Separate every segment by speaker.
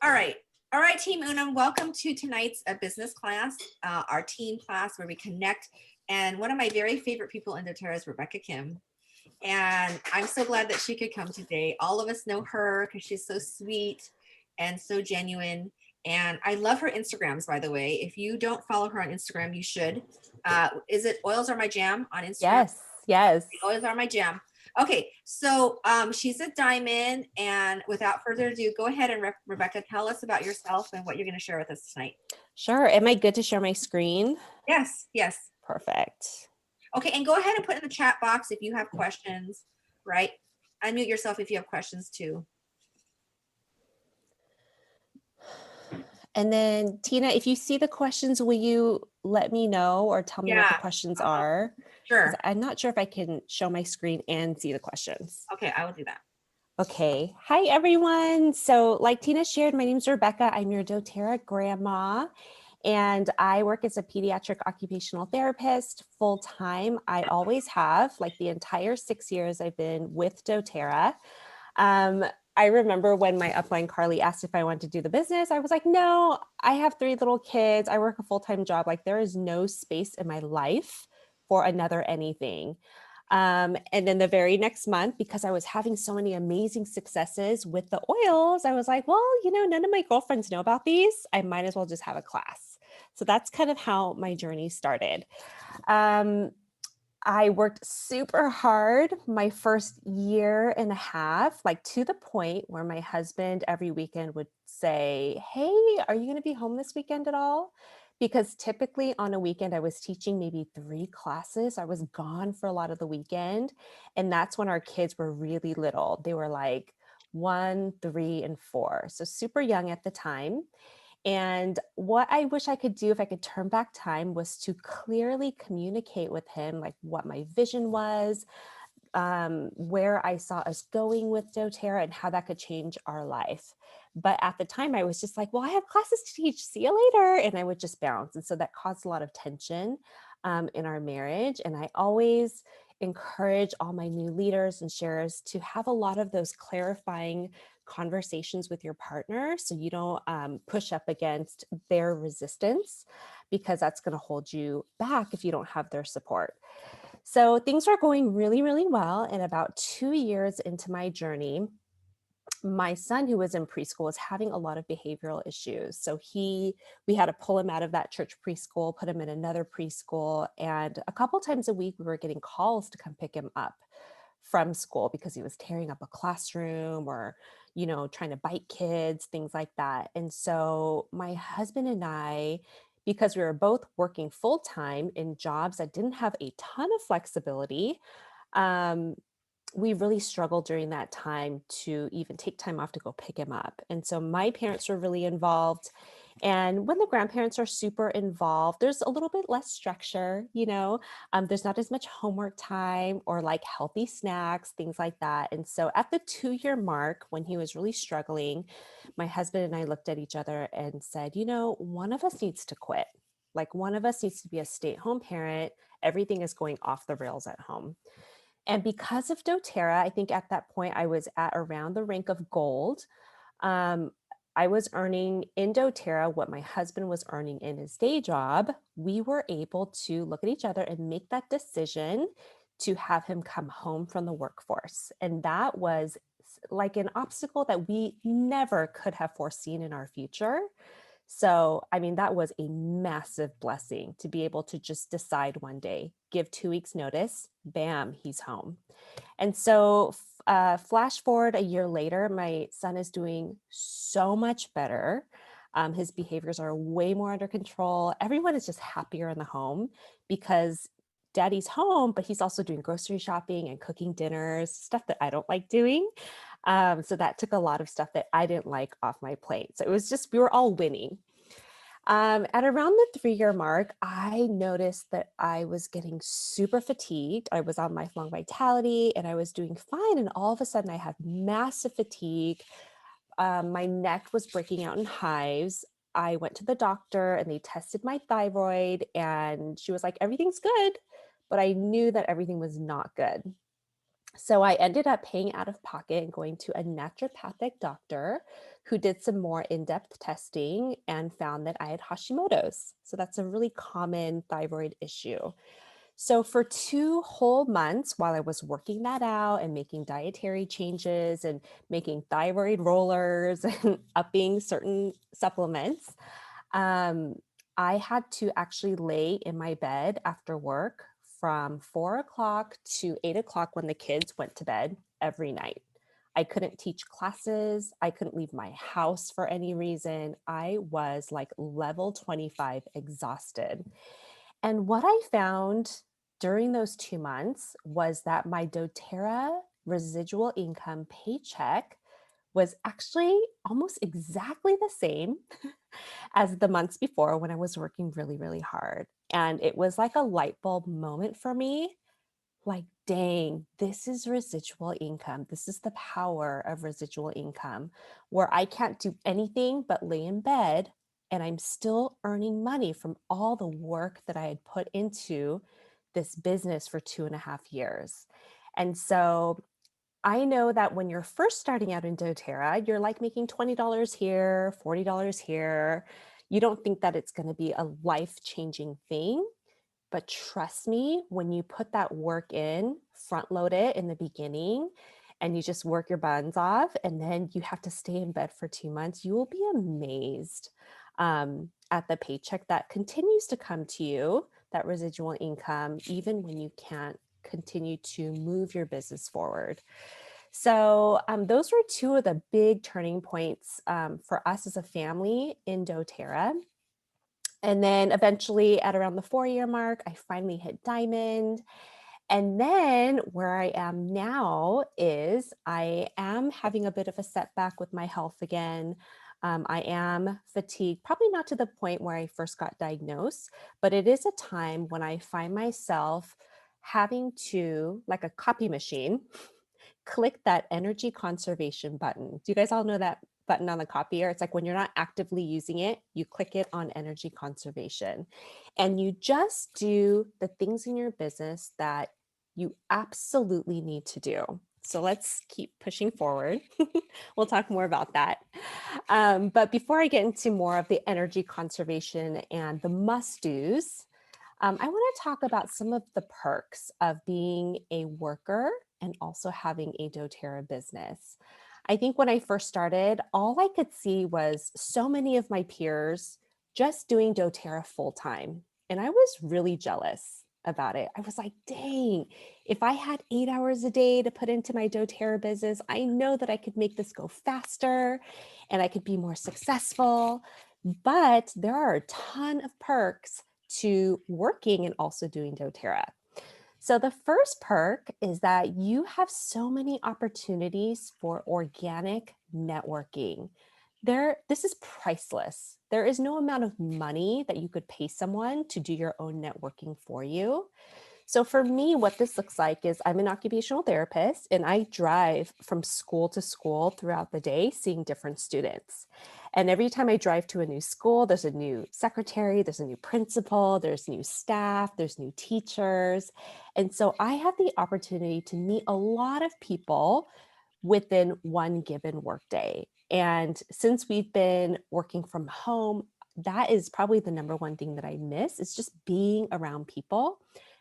Speaker 1: All right. All right, Team Unum, welcome to tonight's business class, our team class where we connect. And one of my very favorite people in doTERRA is Rebecca Kim. And I'm so glad that she could come today. All of us know her because she's so sweet and so genuine. And I love her Instagrams, by the way. If you don't follow her on Instagram, you should. Is it Oils Are My Jam on Instagram?
Speaker 2: Yes.
Speaker 1: Oils Are My Jam. Okay, so she's a diamond, and without further ado, go ahead and Rebecca, tell us about yourself and what you're going to share with us tonight.
Speaker 2: Sure. Am I good to share my screen?
Speaker 1: Yes, yes.
Speaker 2: Perfect.
Speaker 1: Okay, and go ahead and put in the chat box if you have questions, right? Unmute yourself if you have questions too.
Speaker 2: And then Tina, if you see the questions, will you let me know or tell me what the questions are?
Speaker 1: Sure.
Speaker 2: I'm not sure if I can show my screen and see the questions.
Speaker 1: Okay, I will do that.
Speaker 2: Okay. Hi, everyone. So like Tina shared, my name is Rebecca. I'm your doTERRA grandma, and I work as a pediatric occupational therapist full-time. I always have, like the entire 6 years I've been with doTERRA. I remember when my upline Carly asked if I wanted to do the business, I was like, no, I have 3 little kids. I work a full-time job. Like there is no space in my life for another anything. And then the very next month, because I was having so many amazing successes with the oils, I was like, well, none of my girlfriends know about these. I might as well just have a class. So that's kind of how my journey started. I worked super hard my first year and a half, like to the point where my husband every weekend would say, hey, are you going to be home this weekend at all? Because typically on a weekend, I was teaching maybe 3 classes. I was gone for a lot of the weekend. And that's when our kids were really little. They were like 1, 3, and 4. So super young at the time. And what I wish I could do if I could turn back time was to clearly communicate with him, like what my vision was, where I saw us going with doTERRA and how that could change our life. But at the time I was just like, well, I have classes to teach, see you later. And I would just bounce. And so that caused a lot of tension in our marriage. And I always encourage all my new leaders and sharers to have a lot of those clarifying conversations with your partner so you don't push up against their resistance, because that's going to hold you back if you don't have their support. So things are going really, really well. And about 2 years into my journey, my son, who was in preschool, was having a lot of behavioral issues. So we had to pull him out of that church preschool, put him in another preschool. And a couple times a week, we were getting calls to come pick him up from school because he was tearing up a classroom or, trying to bite kids, things like that. And so my husband and I, because we were both working full time in jobs that didn't have a ton of flexibility, we really struggled during that time to even take time off to go pick him up. And so my parents were really involved. And when the grandparents are super involved, there's a little bit less structure, there's not as much homework time or like healthy snacks, things like that. And so at the 2-year mark, when he was really struggling, my husband and I looked at each other and said, one of us needs to quit. Like one of us needs to be a stay-at-home parent. Everything is going off the rails at home. And because of doTERRA, I think at that point I was at around the rank of gold. I was earning in doTERRA what my husband was earning in his day job. We were able to look at each other and make that decision to have him come home from the workforce. And that was like an obstacle that we never could have foreseen in our future. So, that was a massive blessing to be able to just decide one day, give 2 weeks notice, bam, he's home. And so flash forward a year later, my son is doing so much better. His behaviors are way more under control. Everyone is just happier in the home because daddy's home, but he's also doing grocery shopping and cooking dinners, stuff that I don't like doing. So that took a lot of stuff that I didn't like off my plate. So it was just, we were all winning. At around the 3-year mark, I noticed that I was getting super fatigued. I was on lifelong vitality and I was doing fine. And all of a sudden I had massive fatigue. My neck was breaking out in hives. I went to the doctor and they tested my thyroid and she was like, everything's good. But I knew that everything was not good. So I ended up paying out of pocket and going to a naturopathic doctor who did some more in-depth testing and found that I had Hashimoto's. So that's a really common thyroid issue. So for 2 whole months while I was working that out and making dietary changes and making thyroid rollers and upping certain supplements, um, I had to actually lay in my bed after work from 4 o'clock to 8 o'clock when the kids went to bed every night. I couldn't teach classes. I couldn't leave my house for any reason. I was like level 25 exhausted. And what I found during those 2 months was that my doTERRA residual income paycheck was actually almost exactly the same as the months before when I was working really, really hard. And it was like a light bulb moment for me. Like, dang, this is residual income. This is the power of residual income where I can't do anything but lay in bed and I'm still earning money from all the work that I had put into this business for 2.5 years. And so I know that when you're first starting out in doTERRA, you're like making $20 here, $40 here. You don't think that it's going to be a life-changing thing. But trust me, when you put that work in, front load it in the beginning, and you just work your buns off, and then you have to stay in bed for 2 months, you will be amazed at the paycheck that continues to come to you, that residual income, even when you can't continue to move your business forward. So, those were two of the big turning points for us as a family in doTERRA. And then eventually at around the 4 year mark, I finally hit diamond. And then where I am now is I am having a bit of a setback with my health again. I am fatigued, probably not to the point where I first got diagnosed, but it is a time when I find myself having to, like a copy machine, click that energy conservation button. Do you guys all know that button on the copier? It's like when you're not actively using it, you click it on energy conservation. And you just do the things in your business that you absolutely need to do. So let's keep pushing forward. We'll talk more about that. But before I get into more of the energy conservation and the must do's, I want to talk about some of the perks of being a worker and also having a doTERRA business. I think when I first started, all I could see was so many of my peers just doing doTERRA full time. And I was really jealous about it. I was like, dang, if I had 8 hours a day to put into my doTERRA business, I know that I could make this go faster and I could be more successful. But there are a ton of perks to working and also doing doTERRA. So the first perk is that you have so many opportunities for organic networking. This is priceless. There is no amount of money that you could pay someone to do your own networking for you. So for me, what this looks like is I'm an occupational therapist and I drive from school to school throughout the day, seeing different students. And every time I drive to a new school, there's a new secretary, there's a new principal, there's new staff, there's new teachers. And so I have the opportunity to meet a lot of people within one given workday. And since we've been working from home, that is probably the number one thing that I miss is just being around people,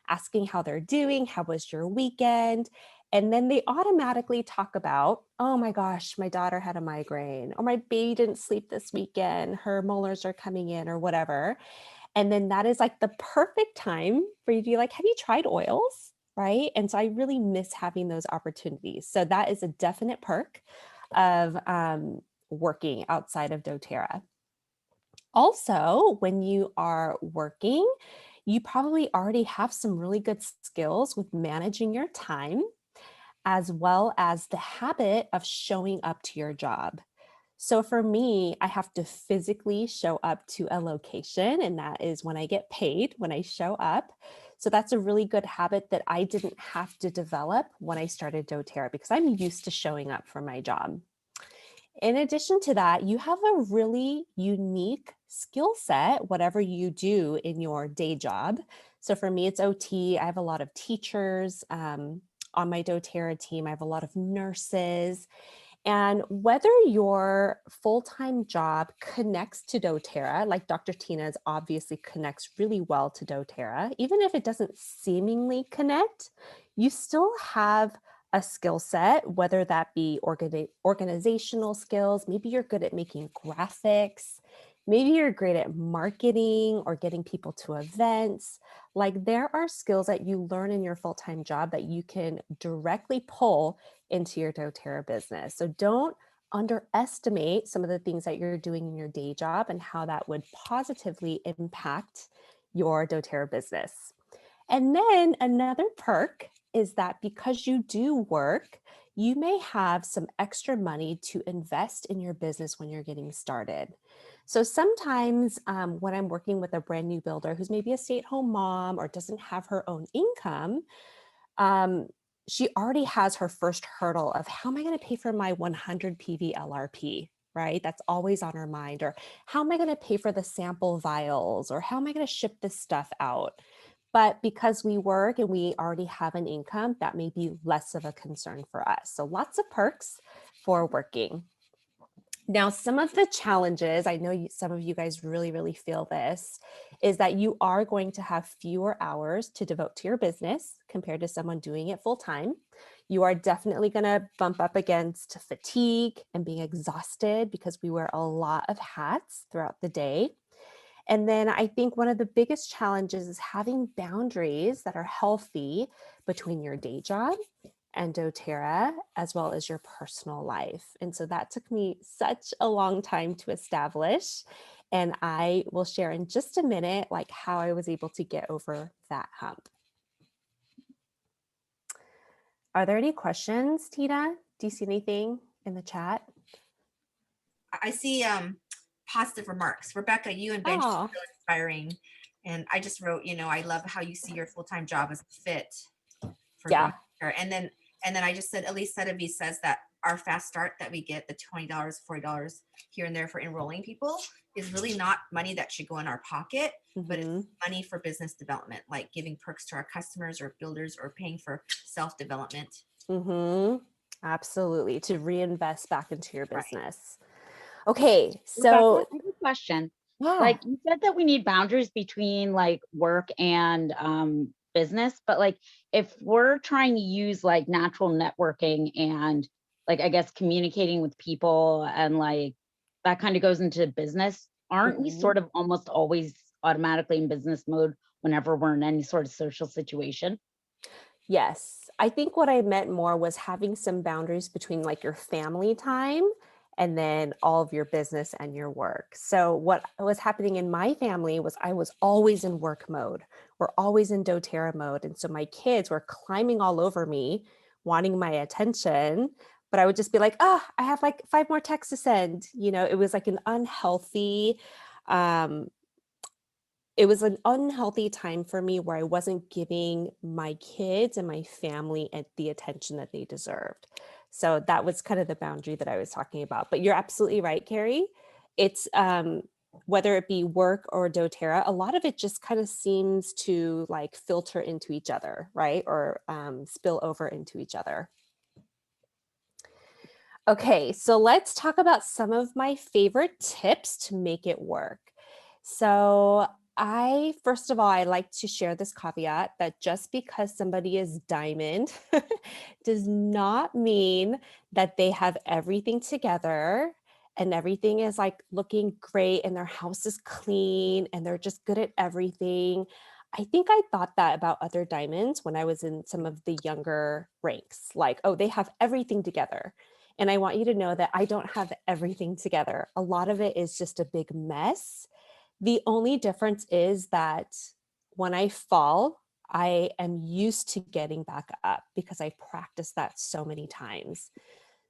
Speaker 2: asking how they're doing, how was your weekend? And then they automatically talk about, oh my gosh, my daughter had a migraine, or my baby didn't sleep this weekend, her molars are coming in, or whatever. And then that is like the perfect time for you to be like, have you tried oils? Right. And so I really miss having those opportunities. So that is a definite perk of working outside of doTERRA. Also, when you are working, you probably already have some really good skills with managing your time, as well as the habit of showing up to your job. So for me, I have to physically show up to a location, and that is when I get paid, when I show up. So that's a really good habit that I didn't have to develop when I started doTERRA because I'm used to showing up for my job. In addition to that, you have a really unique skill set, whatever you do in your day job. So for me, it's OT. I have a lot of teachers on my doTERRA team. I have a lot of nurses. And whether your full-time job connects to doTERRA, like Dr. Tina's obviously connects really well to doTERRA, even if it doesn't seemingly connect, you still have a skill set, whether that be organizational skills, maybe you're good at making graphics, maybe you're great at marketing or getting people to events. Like there are skills that you learn in your full-time job that you can directly pull into your doTERRA business. So don't underestimate some of the things that you're doing in your day job and how that would positively impact your doTERRA business. And then another perk is that because you do work, you may have some extra money to invest in your business when you're getting started. So sometimes when I'm working with a brand new builder who's maybe a stay-at-home mom or doesn't have her own income, um, she already has her first hurdle of how am I going to pay for my 100 PV LRP, right? That's always on her mind. Or how am I going to pay for the sample vials? Or how am I going to ship this stuff out? But because we work and we already have an income, that may be less of a concern for us. So lots of perks for working. Now, some of the challenges, I know some of you guys really, really feel this, is that you are going to have fewer hours to devote to your business compared to someone doing it full time. You are definitely going to bump up against fatigue and being exhausted because we wear a lot of hats throughout the day. And then I think one of the biggest challenges is having boundaries that are healthy between your day job and doTERRA, as well as your personal life. And so that took me such a long time to establish. And I will share in just a minute, like how I was able to get over that hump. Are there any questions, Tina? Do you see anything in the chat?
Speaker 1: I see positive remarks. Rebecca, you and Benji are so inspiring. And I just wrote, I love how you see your full-time job as a fit for
Speaker 2: Yeah.
Speaker 1: growing. And then I just said, Elise Sedavi says that our fast start that we get, the $20, $40 here and there for enrolling people, is really not money that should go in our pocket, but it's money for business development, like giving perks to our customers or builders or paying for self-development.
Speaker 2: Absolutely, to reinvest back into your business. Right. Okay, so
Speaker 3: Rebecca, I have a question.
Speaker 2: Yeah.
Speaker 3: Like you said that we need boundaries between like work and business, but like if we're trying to use like natural networking and like I guess communicating with people and like that kind of goes into business, aren't we sort of almost always automatically in business mode whenever we're in any sort of social situation?
Speaker 2: Yes, I think what I meant more was having some boundaries between like your family time and then all of your business and your work. So what was happening in my family was I was always in work mode. We're always in doTERRA mode. And so my kids were climbing all over me, wanting my attention, but I would just be like, oh, I have like 5 more texts to send. It was like an unhealthy, time for me where I wasn't giving my kids and my family the attention that they deserved. So that was kind of the boundary that I was talking about. But you're absolutely right, Carrie. It's whether it be work or doTERRA, a lot of it just kind of seems to like filter into each other, right? Or spill over into each other. Okay, so let's talk about some of my favorite tips to make it work. So first of all, I like to share this caveat that just because somebody is diamond does not mean that they have everything together and everything is like looking great and their house is clean and they're just good at everything. I think I thought that about other diamonds when I was in some of the younger ranks, like, oh, they have everything together. And I want you to know that I don't have everything together. A lot of it is just a big mess. The only difference is that when I fall, I am used to getting back up because I practiced that so many times.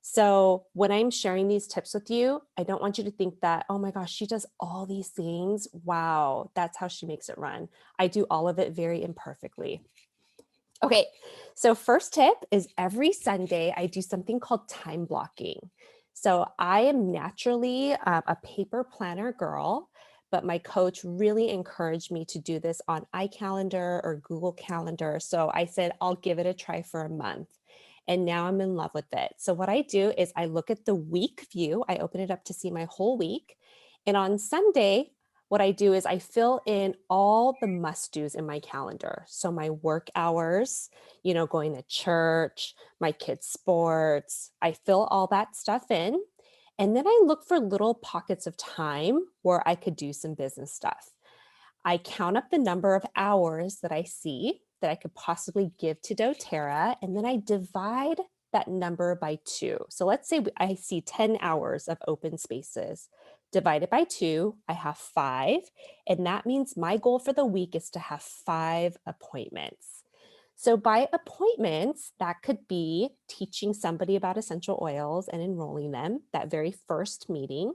Speaker 2: So when I'm sharing these tips with you, I don't want you to think that, oh my gosh, she does all these things. Wow, that's how she makes it run. I do all of it very imperfectly. Okay, so first tip is every Sunday I do something called time blocking. So I am naturally a paper planner girl, but my coach really encouraged me to do this on iCalendar or Google Calendar. So I said, I'll give it a try for a month. And now I'm in love with it. So what I do is I look at the week view. I open it up to see my whole week. And on Sunday, what I do is I fill in all the must-dos in my calendar. So my work hours, going to church, my kids' sports, I fill all that stuff in. And then I look for little pockets of time where I could do some business stuff. I count up the number of hours that I see that I could possibly give to doTERRA, and then I divide that number by 2. So let's say I see 10 hours of open spaces. Divided by 2, I have 5, and that means my goal for the week is to have 5 appointments. So by appointments, that could be teaching somebody about essential oils and enrolling them, that very first meeting.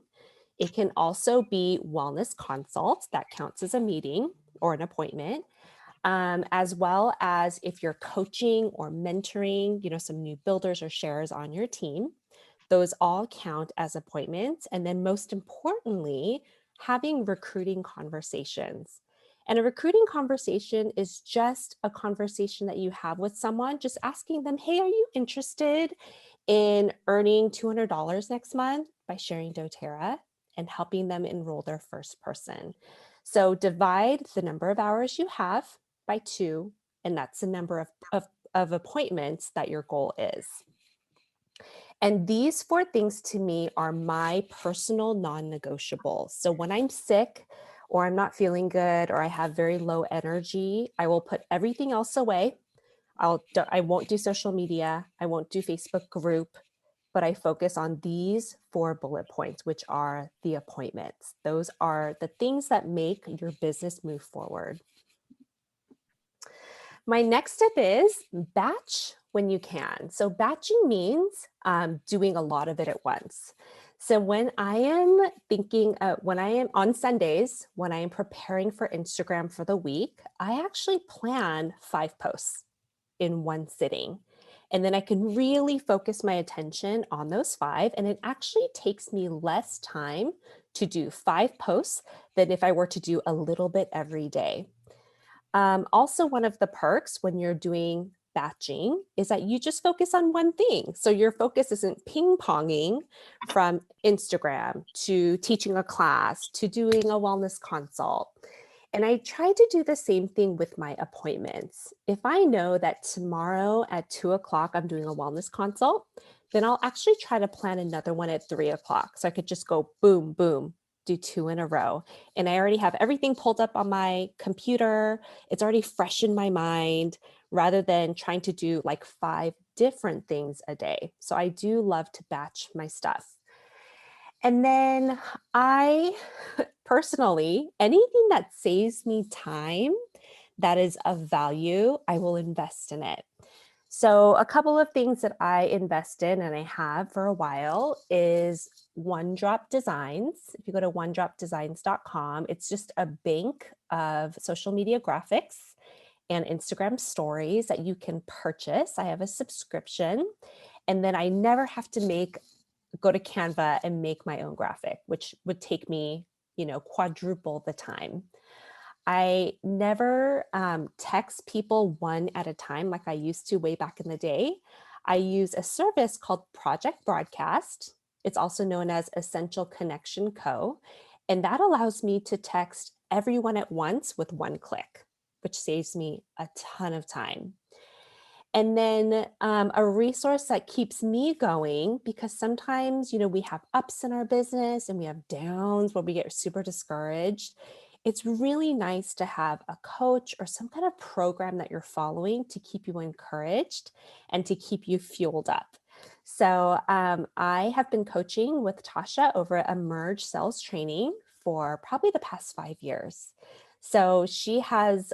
Speaker 2: It can also be wellness consults, that counts as a meeting or an appointment, as well as if you're coaching or mentoring, some new builders or sharers on your team. Those all count as appointments. And then most importantly, having recruiting conversations. And a recruiting conversation is just a conversation that you have with someone, just asking them, hey, are you interested in earning $200 next month by sharing doTERRA and helping them enroll their first person? So divide the number of hours you have by 2, and that's the number of appointments that your goal is. And these 4 things to me are my personal non-negotiables. So when I'm sick or I'm not feeling good or I have very low energy, I will put everything else away. I won't do social media. I won't do Facebook group, but I focus on these 4 bullet points, which are the appointments. Those are the things that make your business move forward. My next step is batch when you can. So batching means doing a lot of it at once. So when I am on Sundays, when I am preparing for Instagram for the week, I actually plan 5 posts in one sitting. And then I can really focus my attention on those 5. And it actually takes me less time to do 5 posts than if I were to do a little bit every day. Also, one of the perks when you're doing batching is that you just focus on one thing. So your focus isn't ping-ponging from Instagram to teaching a class to doing a wellness consult. And I try to do the same thing with my appointments. If I know that tomorrow at 2 o'clock I'm doing a wellness consult, then I'll actually try to plan another one at 3 o'clock. So I could just go boom, boom, do 2 in a row. And I already have everything pulled up on my computer. It's already fresh in my mind rather than trying to do like 5 different things a day. So I do love to batch my stuff. And then I personally, anything that saves me time that is of value, I will invest in it. So a couple of things that I invest in and I have for a while is One-Drop Designs. If you go to onedropdesigns.com, it's just a bank of social media graphics and Instagram stories that you can purchase. I have a subscription, and then I never have to go to Canva and make my own graphic, which would take me, quadruple the time. I never text people one at a time like I used to way back in the day. I use a service called Project Broadcast. It's also known as Essential Connection Co. And that allows me to text everyone at once with one click, which saves me a ton of time. And then a resource that keeps me going, because sometimes, we have ups in our business and we have downs where we get super discouraged. It's really nice to have a coach or some kind of program that you're following to keep you encouraged and to keep you fueled up. So I have been coaching with Tasha over at Emerge Sales Training for probably the past 5 years. So she has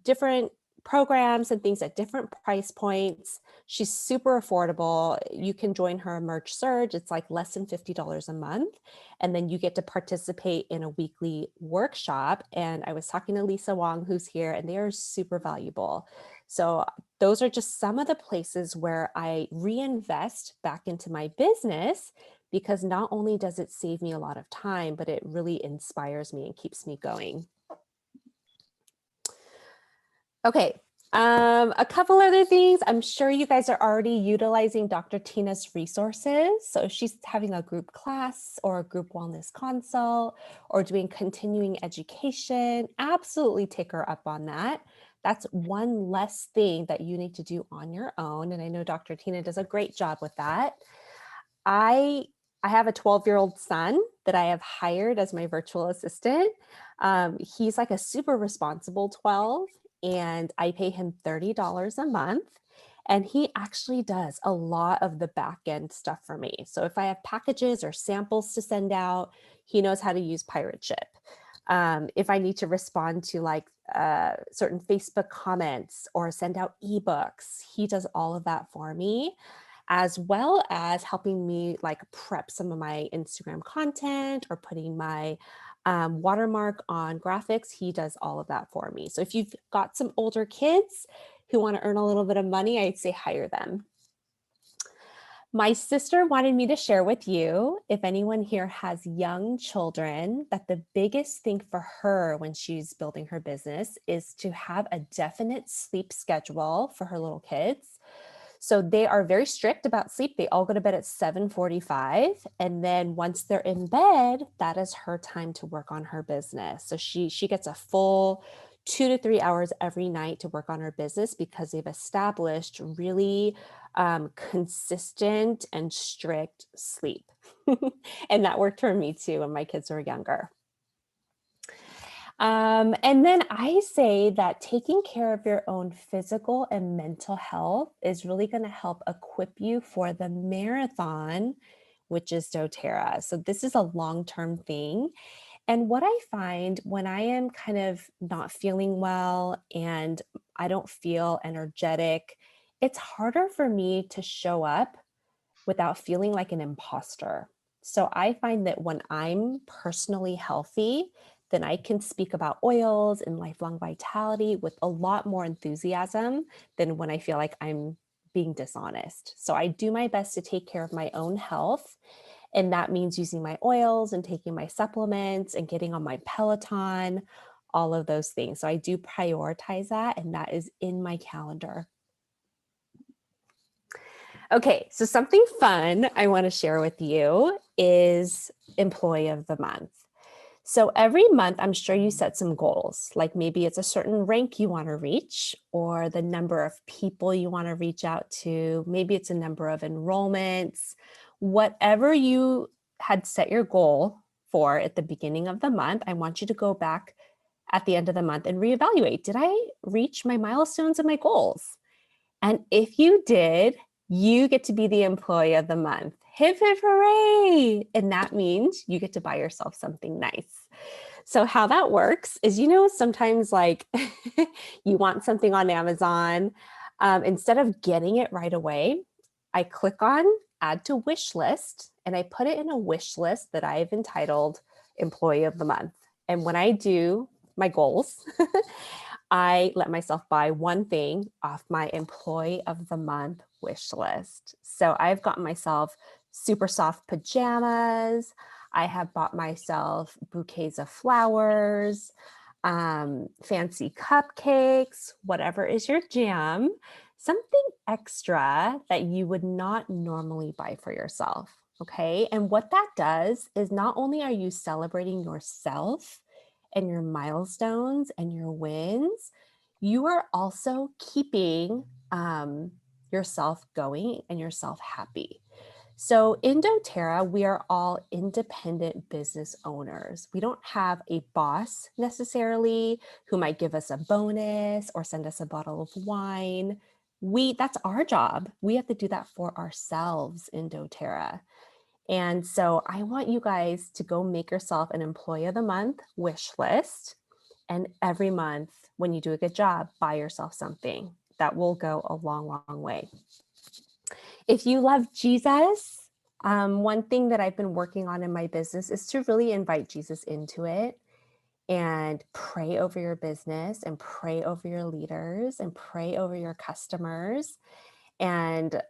Speaker 2: different programs and things at different price points. She's super affordable. You can join her Emerge Surge. It's like less than $50 a month. And then you get to participate in a weekly workshop. And I was talking to Lisa Wong, who's here, and they are super valuable. So those are just some of the places where I reinvest back into my business because not only does it save me a lot of time, but it really inspires me and keeps me going. Okay, a couple other things. I'm sure you guys are already utilizing Dr. Tina's resources. So if she's having a group class or a group wellness consult or doing continuing education, absolutely take her up on that. That's one less thing that you need to do on your own. And I know Dr. Tina does a great job with that. I have a 12-year-old son that I have hired as my virtual assistant. He's like a super responsible 12, and I pay him $30 a month. And he actually does a lot of the back end stuff for me. So if I have packages or samples to send out, he knows how to use Pirate Ship. If I need to respond to like certain Facebook comments or send out ebooks, he does all of that for me, as well as helping me like prep some of my Instagram content or putting my watermark on graphics. He does all of that for me. So if you've got some older kids who want to earn a little bit of money, I'd say hire them. My sister wanted me to share with you, if anyone here has young children, that the biggest thing for her when she's building her business is to have a definite sleep schedule for her little kids. So they are very strict about sleep. They all go to bed at 7:45. And then once they're in bed, that is her time to work on her business. So she gets a full 2 to 3 hours every night to work on her business because they've established really consistent and strict sleep. And that worked for me too when my kids were younger. And then I say that taking care of your own physical and mental health is really going to help equip you for the marathon, which is doTERRA. So this is a long-term thing. And what I find when I am kind of not feeling well and I don't feel energetic, it's harder for me to show up without feeling like an imposter. So I find that when I'm personally healthy, then I can speak about oils and lifelong vitality with a lot more enthusiasm than when I feel like I'm being dishonest. So I do my best to take care of my own health. And that means using my oils and taking my supplements and getting on my Peloton, all of those things. So I do prioritize that, and that is in my calendar. Okay, so something fun I want to share with you is Employee of the Month. So every month, I'm sure you set some goals, like maybe it's a certain rank you want to reach or the number of people you want to reach out to. Maybe it's a number of enrollments, whatever you had set your goal for at the beginning of the month. I want you to go back at the end of the month and reevaluate. Did I reach my milestones and my goals? And if you did, you get to be the employee of the month. Hip, hip, hooray. And that means you get to buy yourself something nice. So how that works is, sometimes like you want something on Amazon, instead of getting it right away, I click on add to wish list and I put it in a wish list that I've entitled Employee of the Month. And when I do my goals, I let myself buy one thing off my Employee of the Month wish list. So I've gotten myself super soft pajamas. I have bought myself bouquets of flowers, fancy cupcakes, whatever is your jam, something extra that you would not normally buy for yourself. Okay. And what that does is not only are you celebrating yourself and your milestones and your wins, you are also keeping yourself going and yourself happy. So in doTERRA, we are all independent business owners. We don't have a boss necessarily who might give us a bonus or send us a bottle of wine. That's our job. We have to do that for ourselves in doTERRA. And so I want you guys to go make yourself an Employee of the Month wish list. And every month, when you do a good job, buy yourself something. That will go a long, long way. If you love Jesus, one thing that I've been working on in my business is to really invite Jesus into it and pray over your business and pray over your leaders and pray over your customers and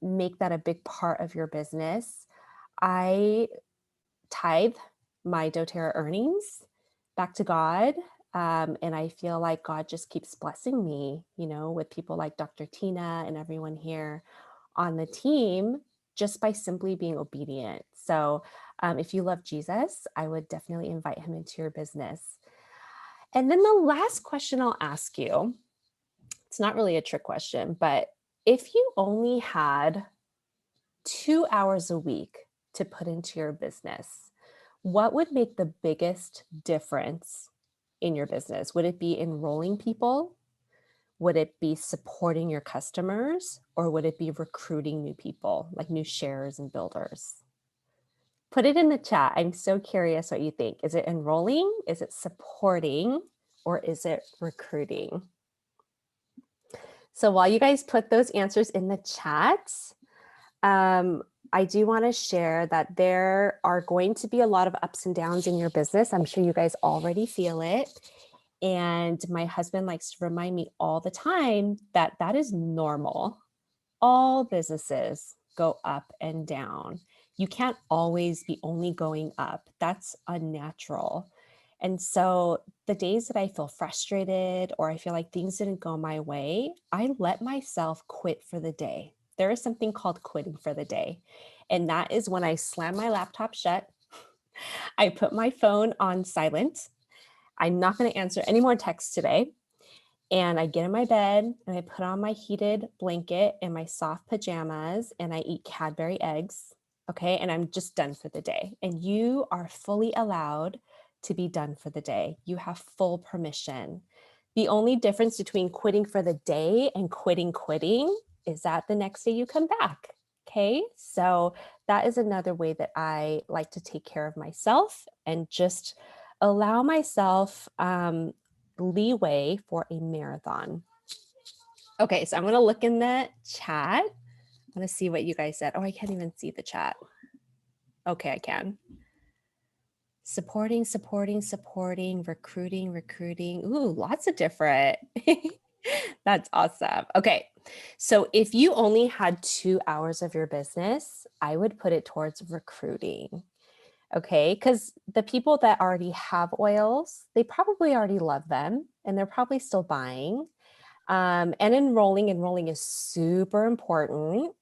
Speaker 2: make that a big part of your business. I tithe my doTERRA earnings back to God. And I feel like God just keeps blessing me, with people like Dr. Tina and everyone here on the team just by simply being obedient. So if you love Jesus, I would definitely invite him into your business. And then the last question I'll ask you, it's not really a trick question, but if you only had 2 hours a week to put into your business, what would make the biggest difference in your business? Would it be enrolling people? Would it be supporting your customers? Or would it be recruiting new people, like new sharers and builders? Put it in the chat. I'm so curious what you think. Is it enrolling? Is it supporting? Or is it recruiting? So while you guys put those answers in the chat, I do want to share that there are going to be a lot of ups and downs in your business. I'm sure you guys already feel it. And my husband likes to remind me all the time that that is normal. All businesses go up and down. You can't always be only going up. That's unnatural. And so the days that I feel frustrated or I feel like things didn't go my way, I let myself quit for the day. There is something called quitting for the day. And that is when I slam my laptop shut. I put my phone on silent. I'm not going to answer any more texts today. And I get in my bed and I put on my heated blanket and my soft pajamas and I eat Cadbury eggs. Okay. And I'm just done for the day. And you are fully allowed to be done for the day. You have full permission. The only difference between quitting for the day and quitting is that the next day you come back. Okay. So that is another way that I like to take care of myself and just allow myself leeway for a marathon. Okay, so I'm going to look in the chat. I'm going to see what you guys said. Oh, I can't even see the chat. Okay, I can. Supporting, recruiting. Ooh, lots of different. That's awesome. Okay, so if you only had 2 hours of your business, I would put it towards recruiting. Okay, because the people that already have oils, they probably already love them and they're probably still buying. And enrolling is super important.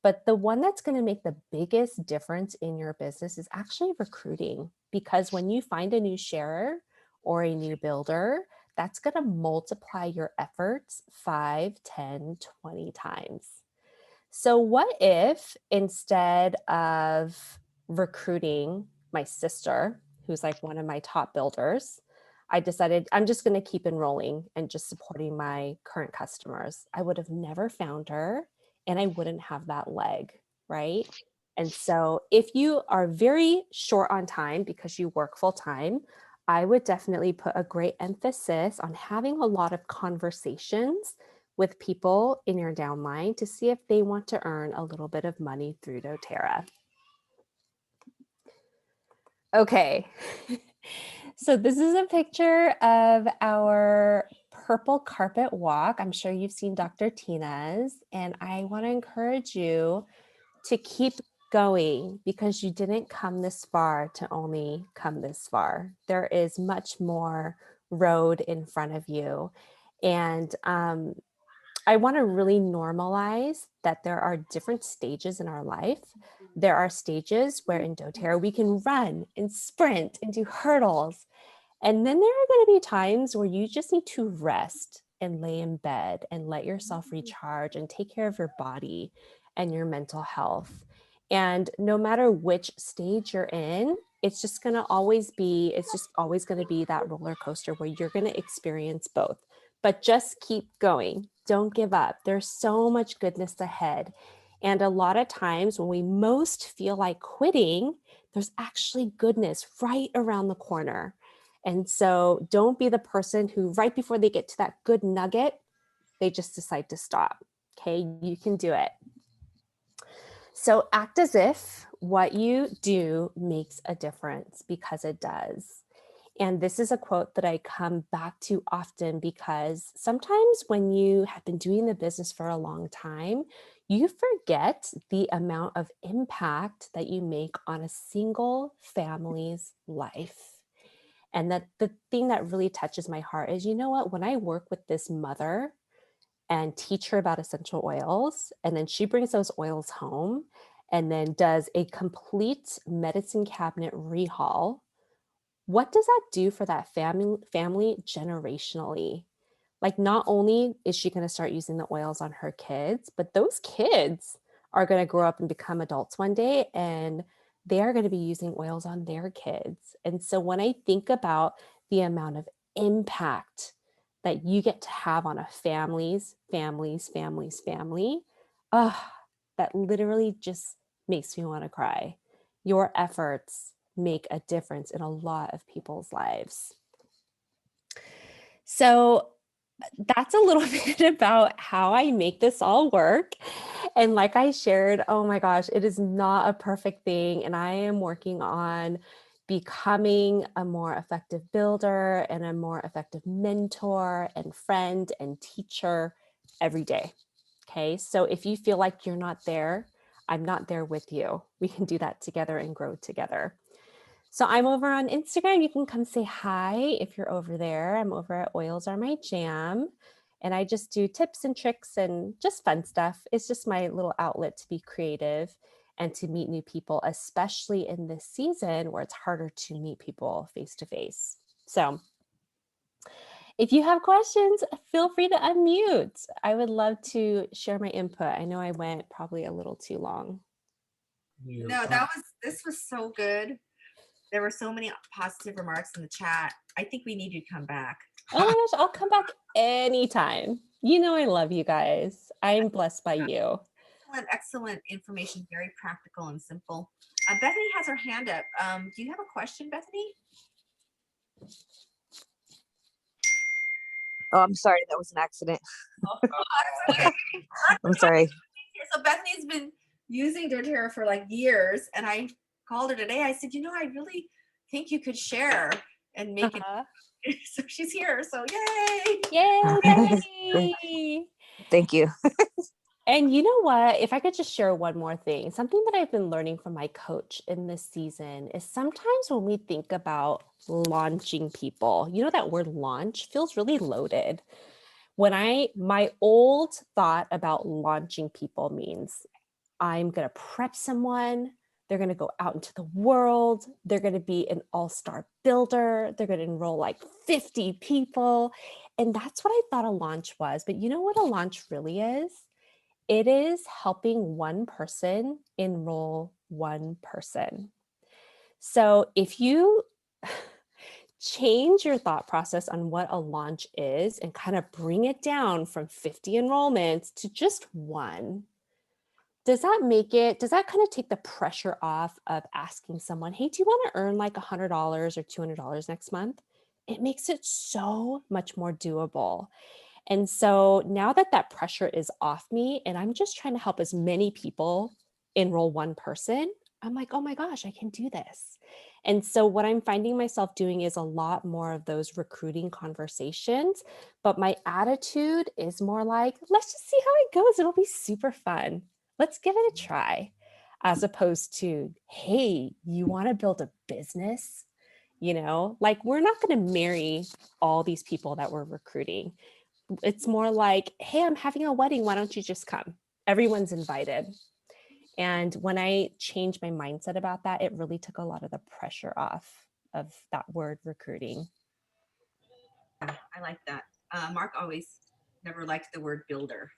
Speaker 2: But the one that's going to make the biggest difference in your business is actually recruiting. Because when you find a new sharer or a new builder, that's going to multiply your efforts 5, 10, 20 times. So what if instead of recruiting my sister, who's like one of my top builders, I decided I'm just going to keep enrolling and just supporting my current customers. I would have never found her and I wouldn't have that leg, right? And so if you are very short on time because you work full time, I would definitely put a great emphasis on having a lot of conversations with people in your downline to see if they want to earn a little bit of money through doTERRA. Okay, so this is a picture of our purple carpet walk. I'm sure you've seen Dr. Tina's, and I want to encourage you to keep going because you didn't come this far to only come this far. There is much more road in front of you. And I want to really normalize that there are different stages in our life. There are stages where in doTERRA we can run and sprint and do hurdles. And then there are going to be times where you just need to rest and lay in bed and let yourself recharge and take care of your body and your mental health. And no matter which stage you're in, it's just always going to be that roller coaster where you're going to experience both. But just keep going. Don't give up. There's so much goodness ahead. And a lot of times when we most feel like quitting, there's actually goodness right around the corner. And so don't be the person who right before they get to that good nugget, they just decide to stop. Okay, you can do it. So act as if what you do makes a difference because it does. And this is a quote that I come back to often because sometimes when you have been doing the business for a long time, you forget the amount of impact that you make on a single family's life. And that the thing that really touches my heart is, you know what, when I work with this mother and teach her about essential oils, and then she brings those oils home and then does a complete medicine cabinet rehaul, what does that do for that family generationally? Like, not only is she going to start using the oils on her kids, but those kids are going to grow up and become adults one day, and they are going to be using oils on their kids. And so when I think about the amount of impact that you get to have on a family, that literally just makes me want to cry. Your efforts make a difference in a lot of people's lives. So that's a little bit about how I make this all work. And like I shared, oh my gosh, it is not a perfect thing. And I am working on becoming a more effective builder and a more effective mentor and friend and teacher every day. Okay. So if you feel like you're not there, I'm not there with you. We can do that together and grow together. So I'm over on Instagram. You can come say hi if you're over there. I'm over at Oils Are My Jam. And I just do tips and tricks and just fun stuff. It's just my little outlet to be creative and to meet new people, especially in this season where it's harder to meet people face to face. So if you have questions, feel free to unmute. I would love to share my input. I know I went probably a little too long.
Speaker 1: No, this was so good. There were so many positive remarks in the chat. I think we need you to come back.
Speaker 2: Oh my gosh, I'll come back anytime. You know I love you guys. I'm blessed by you.
Speaker 1: Excellent information, very practical and simple. Bethany has her hand up. Do you have a question, Bethany?
Speaker 4: Oh, I'm sorry. That was an accident.
Speaker 1: Oh, that's okay.
Speaker 4: I'm sorry.
Speaker 1: So Bethany's been using doTERRA for like years, and I called her today. I said, you know, I really think you could share and make it. So she's here. So yay!
Speaker 2: Yay, Bethany!
Speaker 4: Thank you.
Speaker 2: And you know what? If I could just share one more thing, something that I've been learning from my coach in this season is sometimes when we think about launching people, you know, that word launch feels really loaded. My old thought about launching people means I'm going to prep someone. They're going to go out into the world. They're going to be an all-star builder. They're going to enroll like 50 people. And that's what I thought a launch was. But you know what a launch really is? It is helping one person enroll one person. So if you change your thought process on what a launch is and kind of bring it down from 50 enrollments to just one, does that kind of take the pressure off of asking someone, hey, do you want to earn like $100 or $200 next month? It makes it so much more doable. And so now that that pressure is off me and I'm just trying to help as many people enroll one person, I'm like, oh my gosh, I can do this. And so what I'm finding myself doing is a lot more of those recruiting conversations, but my attitude is more like, let's just see how it goes. It'll be super fun. Let's give it a try. As opposed to, hey, you want to build a business? You know, like we're not going to marry all these people that we're recruiting. It's more like, hey, I'm having a wedding. Why don't you just come? Everyone's invited. And when I changed my mindset about that, it really took a lot of the pressure off of that word recruiting.
Speaker 1: Yeah, I like that. Mark always never liked the word builder.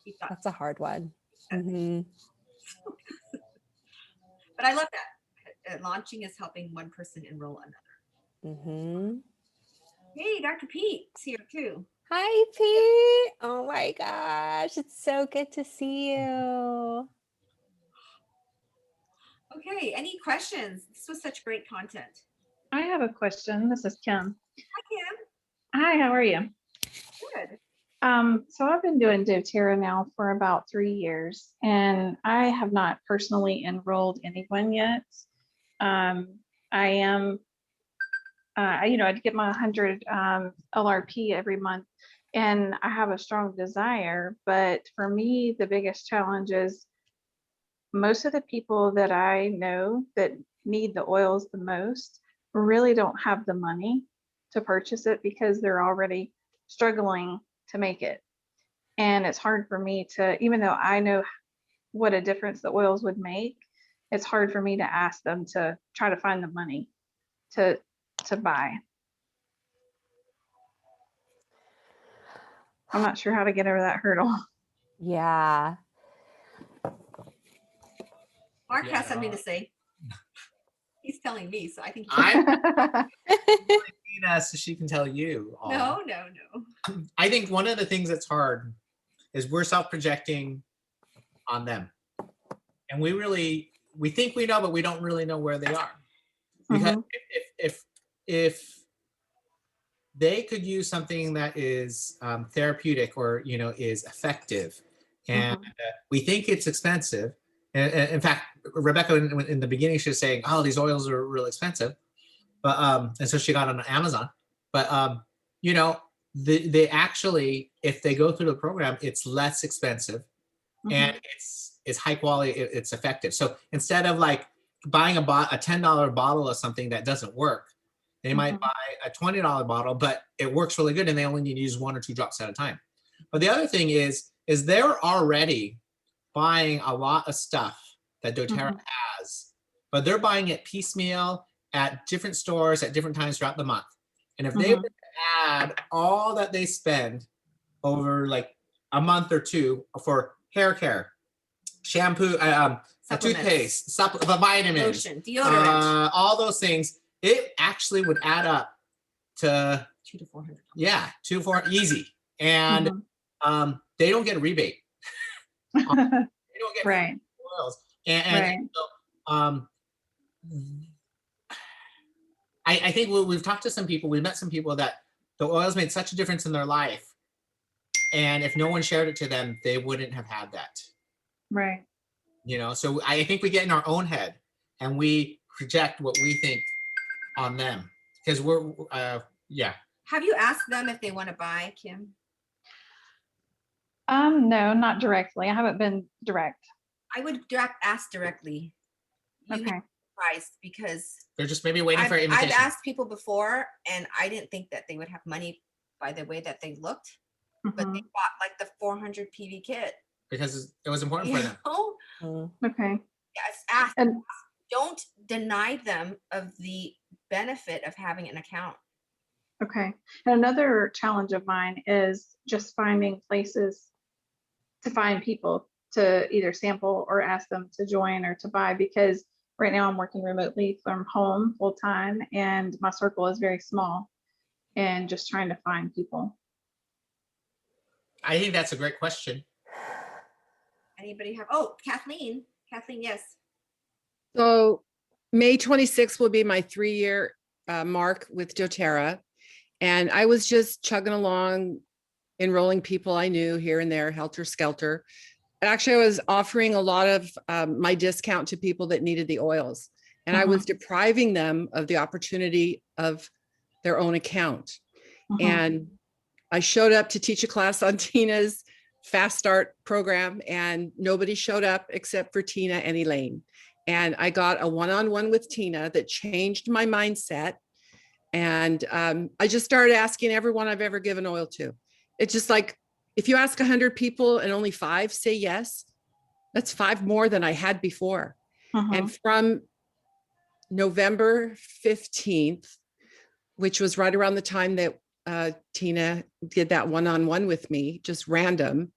Speaker 1: He thought
Speaker 2: that's a hard one. Mm-hmm.
Speaker 1: But I love that. Launching is helping one person enroll another.
Speaker 2: Mm-hmm.
Speaker 1: Hey, Dr. Pete's here too.
Speaker 2: Hi, Pete. Oh my gosh, it's so good to see you.
Speaker 1: Okay, any questions? This was such great content.
Speaker 5: I have a question. This is Kim.
Speaker 1: Hi, Kim.
Speaker 5: Hi, how are you?
Speaker 1: Good.
Speaker 5: So I've been doing doTERRA now for about 3 years, and I have not personally enrolled anyone yet. I am, I get my 100 LRP every month, and I have a strong desire, but for me, the biggest challenge is most of the people that I know that need the oils the most really don't have the money to purchase it because they're already struggling to make it. And it's hard for me to, even though I know what a difference the oils would make, it's hard for me to ask them to try to find the money to buy. I'm not sure how to get over that hurdle.
Speaker 2: Yeah.
Speaker 1: Mark
Speaker 6: Yeah,
Speaker 1: has something to say. He's telling me, so I think.
Speaker 6: I Tina, so she can tell you all.
Speaker 1: No.
Speaker 6: I think one of the things that's hard is we're self-projecting on them. And we think we know, but we don't really know where they are. Because if they could use something that is therapeutic or, is effective, and we think it's expensive. And in fact, Rebecca in the beginning, she was saying, oh, these oils are real expensive. But and so she got on Amazon. But they actually, if they go through the program, it's less expensive and it's high quality, it's effective. So instead of like buying a $10 bottle of something that doesn't work, they might buy a $20 bottle, but it works really good and they only need to use 1 or 2 drops at a time. But the other thing is they're already buying a lot of stuff that doTERRA has, but they're buying it piecemeal at different stores at different times throughout the month. And if they were to add all that they spend over like a month or two for hair care, shampoo, a toothpaste, vitamins,
Speaker 1: Lotion, deodorant,
Speaker 6: all those things, it actually would add up to
Speaker 1: $200 to $400.
Speaker 6: Yeah, 2 to 4 easy. And they don't get a rebate. They don't get
Speaker 5: Right.
Speaker 6: oils. And so, I think we've talked to some people, we've met some people that the oils made such a difference in their life. And if no one shared it to them, they wouldn't have had that.
Speaker 5: Right.
Speaker 6: So I think we get in our own head and we project what we think on them because we're,
Speaker 1: Have you asked them if they want to buy, Kim?
Speaker 5: No, not directly. I haven't been direct.
Speaker 1: I would ask directly. You may be surprised because
Speaker 6: they're just maybe waiting for an
Speaker 1: I've
Speaker 6: invitation.
Speaker 1: asked people before and I didn't think that they would have money by the way that they looked, but they bought like the 400 PV kit.
Speaker 6: Because it was important for them.
Speaker 5: Okay.
Speaker 1: Yes, ask.
Speaker 5: And
Speaker 1: don't deny them of the benefit of having an account.
Speaker 5: okay. And another challenge of mine is just finding places to find people to either sample or ask them to join or to buy, because right now I'm working remotely from home full time and my circle is very small and just trying to find people.
Speaker 6: I think that's a great question.
Speaker 1: Anybody have, Kathleen, yes.
Speaker 7: So May 26th will be my 3-year mark with doTERRA. And I was just chugging along, enrolling people I knew here and there, helter skelter. Actually, I was offering a lot of my discount to people that needed the oils. And I was depriving them of the opportunity of their own account. And I showed up to teach a class on Tina's Fast Start program and nobody showed up except for Tina and Elaine. And I got a one-on-one with Tina that changed my mindset. And I just started asking everyone I've ever given oil to. It's just like, if you ask 100 people and only 5 say yes, that's 5 more than I had before. And from November 15th, which was right around the time that Tina did that one-on-one with me, just random,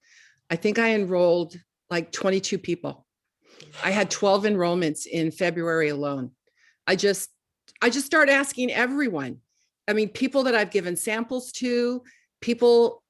Speaker 7: I think I enrolled like 22 people. I had 12 enrollments in February alone. I just started asking everyone. I mean, people that I've given samples to, people